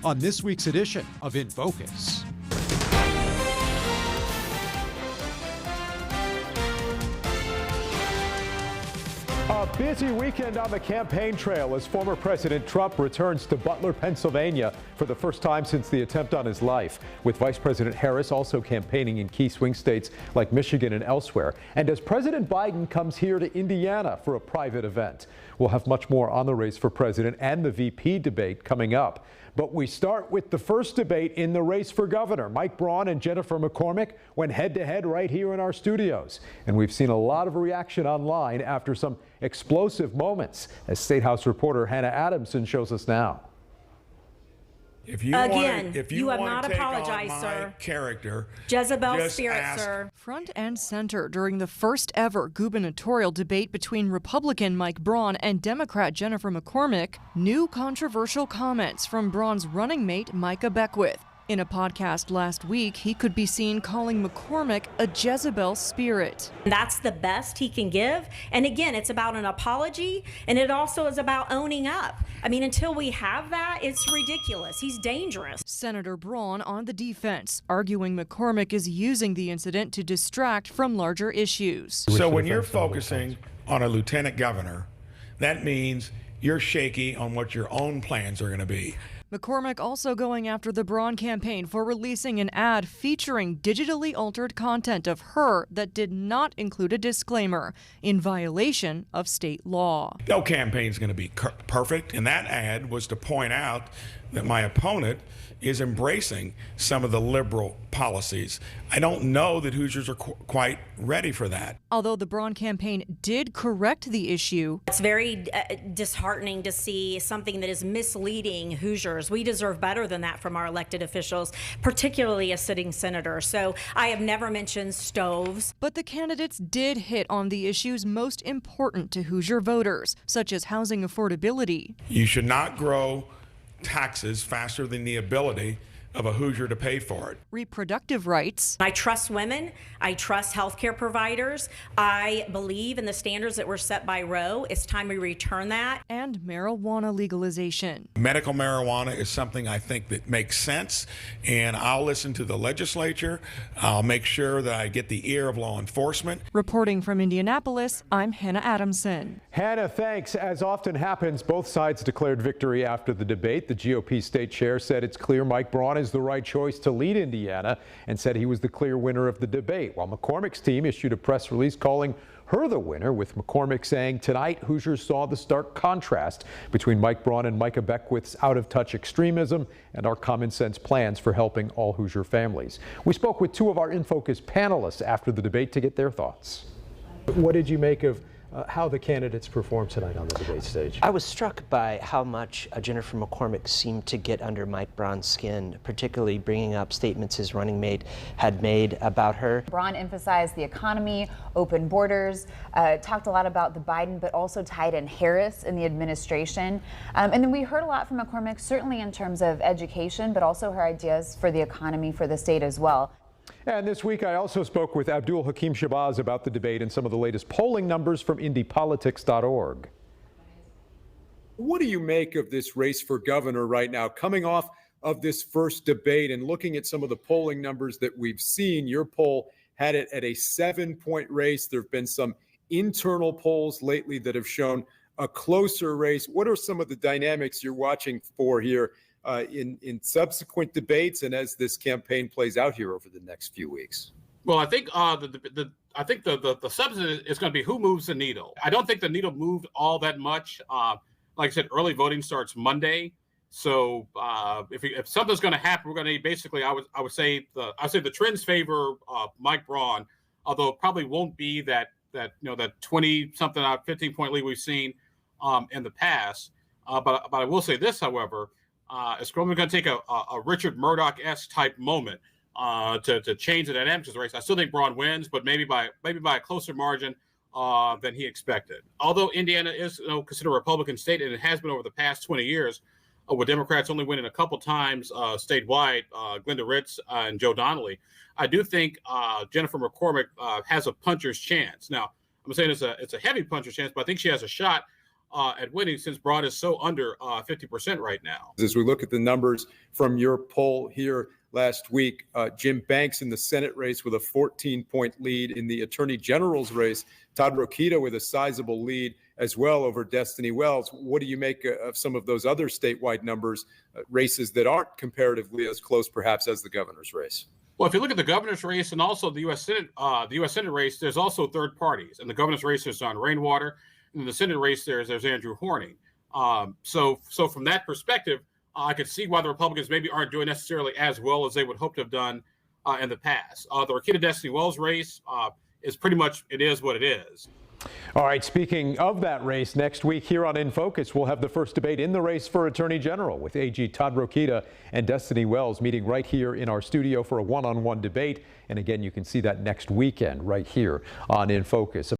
on this week's edition of In Focus. A busy weekend on the campaign trail as former President Trump returns to Butler, Pennsylvania for the first time since the attempt on his life, with Vice President Harris also campaigning in key swing states like Michigan and elsewhere. And as President Biden comes here to Indiana for a private event. We'll have much more on the race for president and the VP debate coming up. But we start with the first debate in the race for governor. Mike Braun and Jennifer McCormick went head-to-head right here in our studios. And we've seen a lot of reaction online after some explosive moments, as State House reporter Hannah Adamson shows us now. If you have not apologized, sir. Character, Jezebel spirit, sir. Front and center during the first ever gubernatorial debate between Republican Mike Braun and Democrat Jennifer McCormick, new controversial comments from Braun's running mate Micah Beckwith. In a podcast last week, he could be seen calling McCormick a Jezebel spirit. That's the best he can give. And again, it's about an apology, and it also is about owning up. I mean, until we have that, it's ridiculous. He's dangerous. Senator Braun on the defense, arguing McCormick is using the incident to distract from larger issues. So when you're focusing on a lieutenant governor, that means you're shaky on what your own plans are going to be. McCormick also going after the Braun campaign for releasing an ad featuring digitally altered content of her that did not include a disclaimer, in violation of state law. No campaign's going to be perfect, and that ad was to point out that my opponent is embracing some of the liberal policies. I don't know that Hoosiers are quite ready for that. Although the Braun campaign did correct the issue. It's very disheartening to see something that is misleading Hoosiers. We deserve better than that from our elected officials, particularly a sitting senator. So I have never mentioned stoves. But the candidates did hit on the issues most important to Hoosier voters, such as housing affordability. You should not grow taxes faster than the ability of a Hoosier to pay for it. Reproductive rights. I trust women. I trust healthcare providers. I believe in the standards that were set by Roe. It's time we return that. And marijuana legalization. Medical marijuana is something I think that makes sense, and I'll listen to the legislature. I'll make sure that I get the ear of law enforcement. Reporting from Indianapolis, I'm Hannah Adamson. Hannah, thanks. As often happens, both sides declared victory after the debate. The GOP state chair said it's clear Mike Braun is the right choice to lead Indiana and said he was the clear winner of the debate, while McCormick's team issued a press release calling her the winner, with McCormick saying tonight Hoosiers saw the stark contrast between Mike Braun and Micah Beckwith's out-of-touch extremism and our common-sense plans for helping all Hoosier families. We spoke with two of our In Focus panelists after the debate to get their thoughts. What did you make of how the candidates performed tonight on the debate stage? I was struck by how much Jennifer McCormick seemed to get under Mike Braun's skin, particularly bringing up statements his running mate had made about her. Braun emphasized the economy, open borders, talked a lot about the Biden, but also tied in Harris in the administration. And then we heard a lot from McCormick, certainly in terms of education, but also her ideas for the economy for the state as well. And this week, I also spoke with Abdul Hakim Shabazz about the debate and some of the latest polling numbers from IndyPolitics.org. What do you make of this race for governor right now, coming off of this first debate and looking at some of the polling numbers that we've seen? Your poll had it at a 7-point race. There have been some internal polls lately that have shown a closer race. What are some of the dynamics you're watching for here in subsequent debates and as this campaign plays out here over the next few weeks? Well, I think the substance is going to be who moves the needle. I don't think the needle moved all that much. Like I said, early voting starts Monday, so if something's going to happen, we're going to basically. I would say the trends favor Mike Braun, although it probably won't be that 20-something 15-point lead we've seen in the past. But I will say this, however. It's probably going to take a Richard Murdoch-esque type moment to change the dynamics of the race. I still think Braun wins, but maybe by a closer margin than he expected. Although Indiana is considered a Republican state, and it has been over the past 20 years, with Democrats only winning a couple times statewide, Glenda Ritz and Joe Donnelly, I do think Jennifer McCormick has a puncher's chance. Now, I'm saying it's a heavy puncher's chance, but I think she has a shot. at winning, since Braun is so under 50% right now. As we look at the numbers from your poll here last week, Jim Banks in the Senate race with a 14-point lead. In the Attorney General's race, Todd Rokita with a sizable lead as well over Destiny Wells. What do you make of some of those other statewide numbers, races that aren't comparatively as close perhaps as the governor's race? Well, if you look at the governor's race and also the U.S. Senate race, there's also third parties. In the governor's race, there's John Rainwater. In the Senate race, there's Andrew Horning. So from that perspective, I could see why the Republicans maybe aren't doing necessarily as well as they would hope to have done in the past. The Rokita Destiny Wells race is pretty much, it is what it is. All right, speaking of that race, next week here on In Focus, we'll have the first debate in the race for Attorney General with AG Todd Rokita and Destiny Wells meeting right here in our studio for a one-on-one debate. And again, you can see that next weekend right here on In Focus.